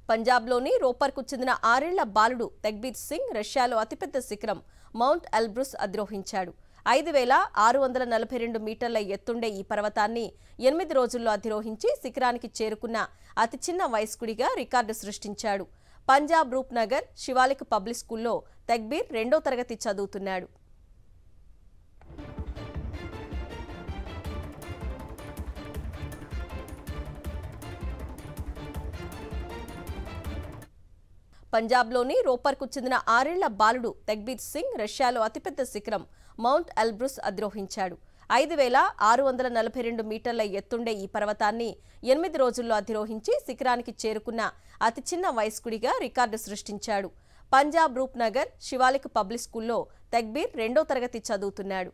పంజాబ్లోని రోపర్కు చెందిన 6 ఏళ్ల బాలుడు తెగ్బీర్ సింగ్ రష్యాలో అతిపెద్ద శిఖరం మౌంట్ ఎల్బ్రూస్ అధిరోహించాడు. 5,642 మీటర్ల ఎత్తుండే ఈ పర్వతాన్ని 8 రోజుల్లో అధిరోహించి శిఖరానికి చేరుకున్న అతి చిన్న వయస్కుడిగా రికార్డు సృష్టించాడు. పంజాబ్ రూప్ నగర్ శివాలిక్ పబ్లిక్ స్కూల్లో తెగ్బీర్ 2వ తరగతి చదువుతున్నాడు. పంజాబ్లోని రోపర్కు చెందిన 6 ఏళ్ల బాలుడు తెగ్బీర్ సింగ్ రష్యాలో అతిపెద్ద శిఖరం మౌంట్ ఎల్బ్రూస్ అధిరోహించాడు. 5,642 మీటర్ల ఎత్తుండే ఈ పర్వతాన్ని 8 రోజుల్లో అధిరోహించి శిఖరానికి చేరుకున్న అతి చిన్న వయస్కుడిగా రికార్డు సృష్టించాడు. పంజాబ్ రూప్ నగర్ శివాలిక్ పబ్లిక్ స్కూల్లో తెగ్బీర్ 2వ తరగతి చదువుతున్నాడు.